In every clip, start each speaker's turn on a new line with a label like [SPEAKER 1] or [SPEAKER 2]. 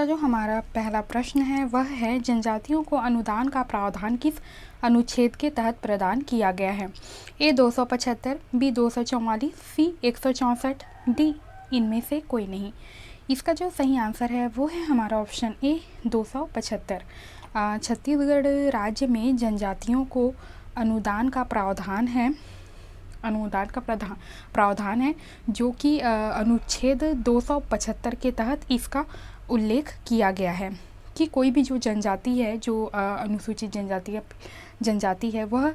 [SPEAKER 1] जो हमारा पहला प्रश्न है वह है जनजातियों को अनुदान का प्रावधान किस अनुच्छेद के तहत प्रदान किया गया है। ए 275, बी 244, सी 164, डी इनमें से कोई नहीं। इसका जो सही आंसर है वो है हमारा ऑप्शन ए 275। छत्तीसगढ़ राज्य में जनजातियों को अनुदान का प्रावधान है जो कि अनुच्छेद 275 के तहत इसका उल्लेख किया गया है कि कोई भी जो जनजाति है, जो अनुसूचित जनजाति है वह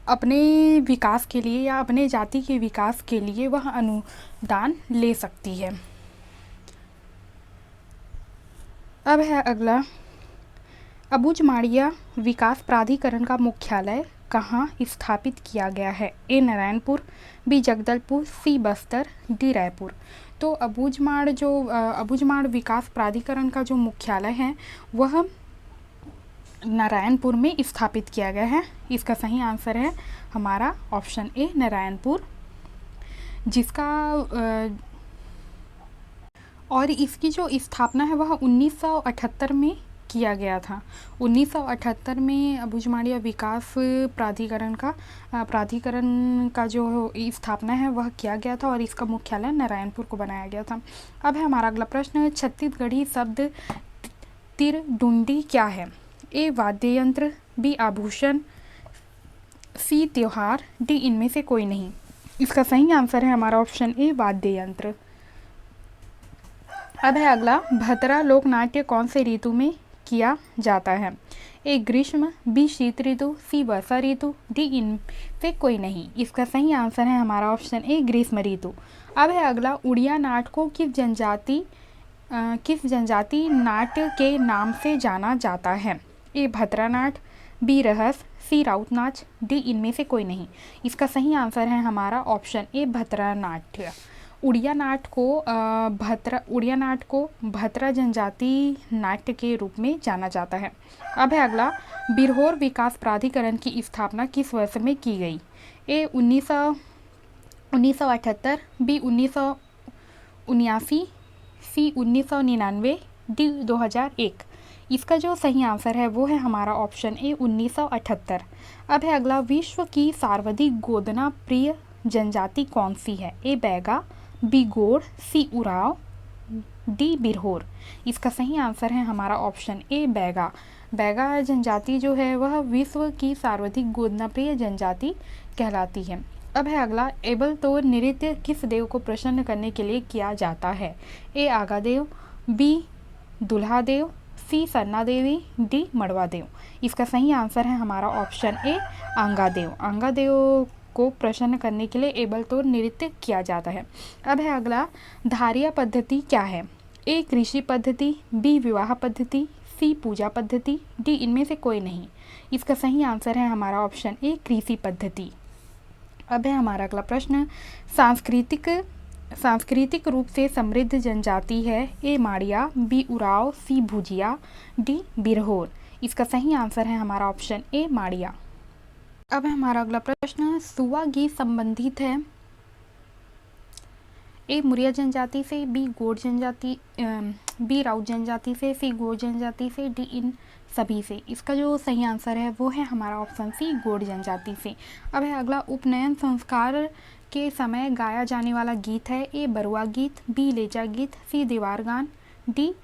[SPEAKER 1] अपने विकास के लिए या अपने जाति के विकास के लिए वह अनुदान ले सकती है। अब है अगला, अबूझमाड़िया विकास प्राधिकरण का मुख्यालय कहाँ स्थापित किया गया है। ए नारायणपुर, बी जगदलपुर, सी बस्तर, डी रायपुर। तो अबूझमाड़ विकास प्राधिकरण का जो मुख्यालय है वह नारायणपुर में स्थापित किया गया है। इसका सही आंसर है हमारा ऑप्शन ए नारायणपुर, और इसकी जो स्थापना है वह 1978 में किया गया था। 1978 में अबूझमाड़िया विकास प्राधिकरण का जो स्थापना है वह किया गया था और इसका मुख्यालय नारायणपुर को बनाया गया था। अब है हमारा अगला प्रश्न, छत्तीसगढ़ी शब्द तिरडुंडी क्या है। ए वाद्य यंत्र, बी आभूषण, सी त्योहार, डी इनमें से कोई नहीं। इसका सही आंसर है हमारा ऑप्शन ए वाद्य यंत्र। अब है अगला, भतरा लोकनाट्य कौन से ऋतु में किया जाता है। ए ग्रीष्म, बी शीत ऋतु, सी वर्षा ऋतु, डी इनमें से कोई नहीं। इसका सही आंसर है हमारा ऑप्शन ए ग्रीष्म ऋतु। अब है अगला, उड़िया नाट को किस जनजाति नाट्य के नाम से जाना जाता है। ए भतरा नाट, बी रहस, सी राउत नाच, डी इनमें से कोई नहीं। इसका सही आंसर है हमारा ऑप्शन ए भतरा नाट्य। उड़िया नाट को भतरा जनजाति नाट्य के रूप में जाना जाता है। अब है अगला, बिरहोर विकास प्राधिकरण की स्थापना किस वर्ष में की गई। ए 1978, बी 1979, सी 1999, डी 2001। इसका जो सही आंसर है वो है हमारा ऑप्शन ए 1978। अब है अगला, विश्व की सर्वाधिक गोदना प्रिय जनजाति कौन सी है। ए बैगा, बी गोड़, सी उराव, डी बिरहोर। इसका सही आंसर है हमारा ऑप्शन ए बैगा। बैगा जनजाति जो है वह विश्व की सर्वाधिक गोदना प्रिय जनजाति कहलाती है। अब है अगला, एबल तो नृत्य किस देव को प्रसन्न करने के लिए किया जाता है। ए आगा देव, बी दुल्हा देव, सी सरना देवी, डी मड़वा देव। इसका सही आंसर है हमारा ऑप्शन ए आंगा देव। आंगा देव को प्रसन्न करने के लिए एबल तो नृत्य किया जाता है। अब है अगला, धारिया पद्धति क्या है। ए कृषि पद्धति, बी विवाह पद्धति, सी पूजा पद्धति, डी इनमें से कोई नहीं। इसका सही आंसर है हमारा ऑप्शन ए कृषि पद्धति। अब है हमारा अगला प्रश्न, सांस्कृतिक रूप से समृद्ध जनजाति है। ए माड़िया, बी उराव, सी भुजिया, डी बिरहोर। इसका सही आंसर है हमारा ऑप्शन ए माड़िया। अब है हमारा अगला प्रश्न, सुआ गीत संबंधित है। ए मुरिया जनजाति से, बी गोड़ जनजाति, बी राउत जनजाति से, सी गोड़ जनजाति से, डी इन सभी से। इसका जो सही आंसर है वो है हमारा ऑप्शन सी गोड़ जनजाति से। अब है अगला, उपनयन संस्कार के समय गाया जाने वाला गीत है। ए बरुआ गीत, बी लेजा गीत, सी दीवार गान, डी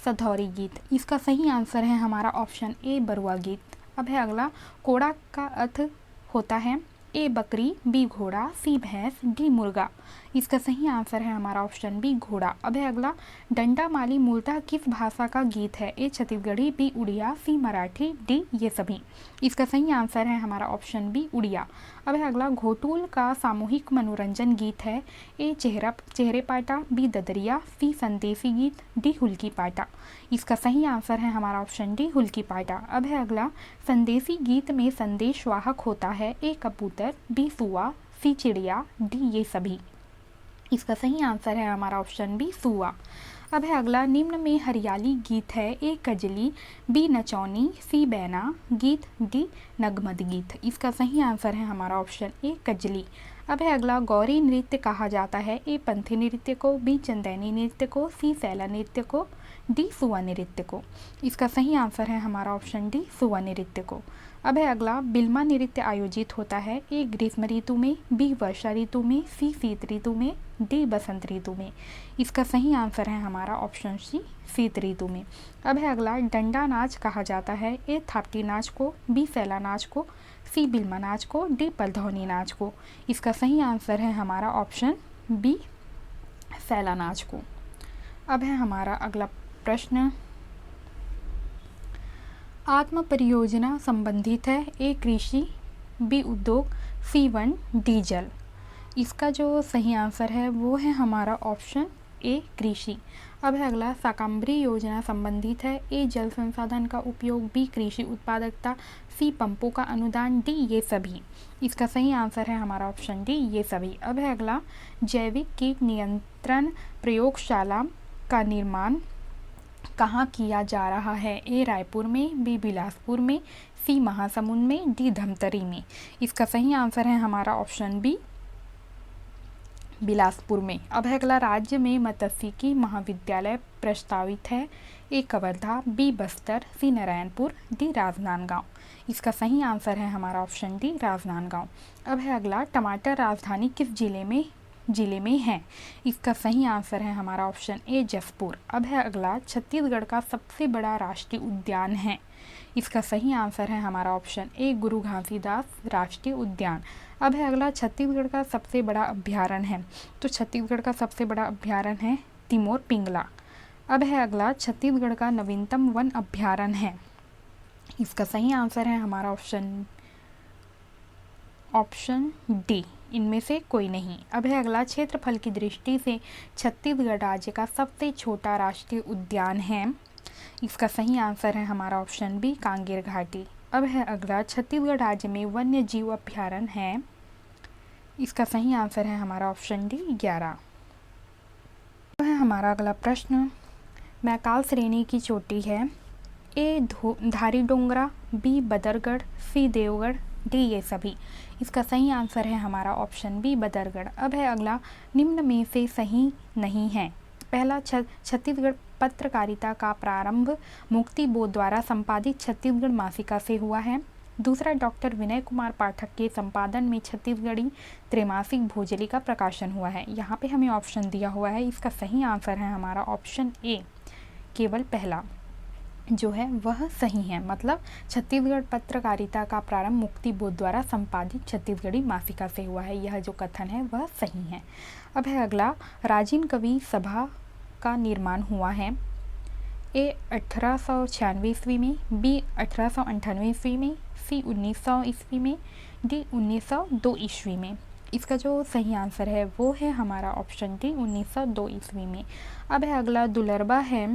[SPEAKER 1] सधौरी गीत। इसका सही आंसर है हमारा ऑप्शन ए बरुआ गीत। अब है अगला, कोड़ा का अर्थ होता है। ए बकरी, बी घोड़ा, सी भैंस, डी मुर्गा। इसका सही आंसर है हमारा ऑप्शन बी घोड़ा। अब है अगला, डंडा माली मूलतः किस भाषा का गीत है। ए छत्तीसगढ़ी, बी उड़िया, सी मराठी, डी ये सभी। इसका सही आंसर है हमारा ऑप्शन बी उड़िया। अब है अगला, घोटूल का सामूहिक मनोरंजन गीत है। ए चेहरे पाटा, बी ददरिया, सी संदेशी गीत, डी हुल्की पाटा। इसका सही आंसर है हमारा ऑप्शन डी हुल्की पाटा। अब है अगला, संदेशी गीत में संदेश वाहक होता है। ए कबूतर, बी सुआ, सी चिड़िया, डी ये सभी। इसका सही आंसर है हमारा ऑप्शन बी सुआ। अब है अगला, निम्न में हरियाली गीत है। ए कजली, बी नचौनी, सी बैना गीत, डी नगमत गीत। इसका सही आंसर है हमारा ऑप्शन ए कजली। अब है अगला, गौरी नृत्य कहा जाता है ए पंथी नृत्य को, बी चंदैनी नृत्य को, सी सैला नृत्य को, डी सुवा नृत्य को। इसका सही आंसर है हमारा ऑप्शन डी सुवा नृत्य को। अब है अगला, बिल्मा नृत्य आयोजित होता है ए ग्रीष्म ऋतु में, बी वर्षा ऋतु में, सी शीत ऋतु में, डी बसंत ऋतु में। इसका सही आंसर है हमारा ऑप्शन सी शीत ऋतु में। अब है अगला, डंडा नाच कहा जाता है ए थापटी नाच को, बी सैला नाच को, सी बिल्मा नाच को, डी पलधौनी नाच को। इसका सही आंसर है हमारा ऑप्शन बी सैला नाच को। अब है हमारा अगला प्रश्न, आत्म परियोजना संबंधित है ए कृषि, बी उद्योग, सी वन, डी जल। इसका जो सही आंसर है वो है हमारा ऑप्शन ए कृषि। अब है अगला, शाकंभरी योजना संबंधित है ए जल संसाधन का उपयोग, बी कृषि उत्पादकता, सी पंपों का अनुदान, डी ये सभी। इसका सही आंसर है हमारा ऑप्शन डी ये सभी। अब है अगला, जैविक कीट नियंत्रण प्रयोगशाला का निर्माण कहाँ किया जा रहा है ए रायपुर में, बी बिलासपुर में, सी महासमुंद में, डी धमतरी में। इसका सही आंसर है हमारा ऑप्शन बी बिलासपुर में। अब है अगला, राज्य में मत्स्यिकी महाविद्यालय प्रस्तावित है ए कवर्धा, बी बस्तर, सी नारायणपुर, डी राजनांदगांव। इसका सही आंसर है हमारा ऑप्शन डी राजनांदगांव। अब है अगला, टमाटर राजधानी किस जिले में है। इसका सही आंसर है हमारा ऑप्शन ए जसपुर। अब है अगला, छत्तीसगढ़ का सबसे बड़ा राष्ट्रीय उद्यान है। इसका सही आंसर है हमारा ऑप्शन ए गुरु घासीदास राष्ट्रीय उद्यान। अब है अगला, छत्तीसगढ़ का सबसे बड़ा अभ्यारण्य है। तो छत्तीसगढ़ का सबसे बड़ा अभ्यारण्य है तिमोर पिंगला। अब है अगला, छत्तीसगढ़ का नवीनतम वन अभ्यारण्य है। इसका सही आंसर है हमारा ऑप्शन डी, इनमें से कोई नहीं। अब है अगला, क्षेत्रफल की दृष्टि से छत्तीसगढ़ राज्य का सबसे छोटा राष्ट्रीय उद्यान है। इसका सही आंसर है हमारा ऑप्शन बी कांगेर घाटी। अब है अगला, छत्तीसगढ़ राज्य में वन्य जीव अभ्यारण्य है। इसका सही आंसर है हमारा ऑप्शन डी 11। अब है हमारा अगला प्रश्न, मैकाल श्रेणी की चोटी है ए धारी डोंगरा, बी बदरगढ़, सी देवगढ़, डी ये सभी। इसका सही आंसर है हमारा ऑप्शन बी बदरगढ़। अब है अगला, निम्न में से सही नहीं है। पहला, छत्तीसगढ़ पत्रकारिता का प्रारंभ मुक्ति बोध द्वारा संपादित छत्तीसगढ़ मासिका से हुआ है। दूसरा, डॉक्टर विनय कुमार पाठक के संपादन में छत्तीसगढ़ी त्रैमासिक भोजली का प्रकाशन हुआ है। यहाँ पे हमें ऑप्शन दिया हुआ है, इसका सही आंसर है हमारा ऑप्शन ए केवल पहला जो है वह सही है। मतलब छत्तीसगढ़ पत्रकारिता का प्रारंभ मुक्ति बोध द्वारा संपादित छत्तीसगढ़ी मासिका से हुआ है, यह जो कथन है वह सही है। अब है अगला, राजीव कवि सभा का निर्माण हुआ है ए 1896 ईस्वी में, बी 1898 ईस्वी में, सी 1900 ईस्वी में, डी 1902 ईस्वी में। इसका जो सही आंसर है वो है हमारा ऑप्शन डी 1902 ईस्वी में। अब है अगला, दुलरबा है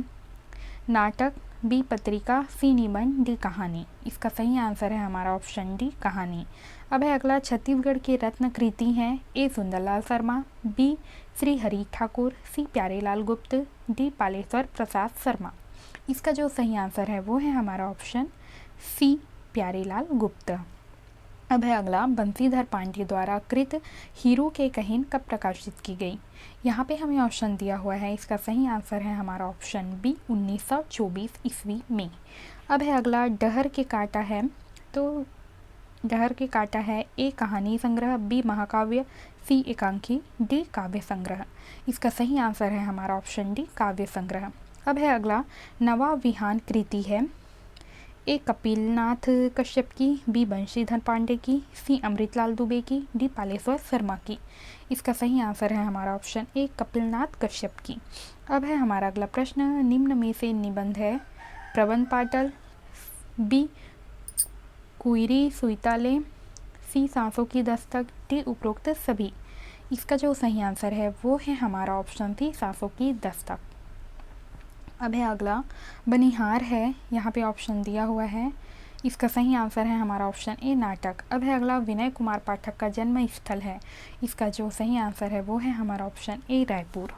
[SPEAKER 1] नाटक, बी पत्रिका, सी निबंध, डी कहानी। इसका सही आंसर है हमारा ऑप्शन डी कहानी। अब है अगला, छत्तीसगढ़ के रत्न कृति हैं ए सुंदरलाल शर्मा, बी श्री हरि ठाकुर, सी प्यारेलाल गुप्त, डी पालेश्वर प्रसाद शर्मा। इसका जो सही आंसर है वो है हमारा ऑप्शन सी प्यारेलाल गुप्त। अब है अगला, बंशीधर पांडे द्वारा कृत हीरो के कहन कब प्रकाशित की गई। यहाँ पे हमें ऑप्शन दिया हुआ है, इसका सही आंसर है हमारा ऑप्शन बी 1924 ईस्वी में। अब है अगला, डहर के कांटा है। तो डहर के कांटा है ए कहानी संग्रह, बी महाकाव्य, सी एकांकी, डी काव्य संग्रह। इसका सही आंसर है हमारा ऑप्शन डी काव्य संग्रह। अब है अगला, नवा विहान कृति है ए कपिलनाथ कश्यप की, बी बंशीधर पांडे की, सी अमृतलाल दुबे की, डी पालेश्वर शर्मा की। इसका सही आंसर है हमारा ऑप्शन ए कपिलनाथ कश्यप की। अब है हमारा अगला प्रश्न, निम्न में से निबंध है प्रबंध पाटल, बी कुइरी सुइताले, सी सांसों की दस्तक, डी उपरोक्त सभी। इसका जो सही आंसर है वो है हमारा ऑप्शन सी सांसों की दस्तक। अब है अगला, बनिहार है, यहाँ पे ऑप्शन दिया हुआ है, इसका सही आंसर है हमारा ऑप्शन ए नाटक। अब है अगला, विनय कुमार पाठक का जन्म स्थल है। इसका जो सही आंसर है वो है हमारा ऑप्शन ए रायपुर।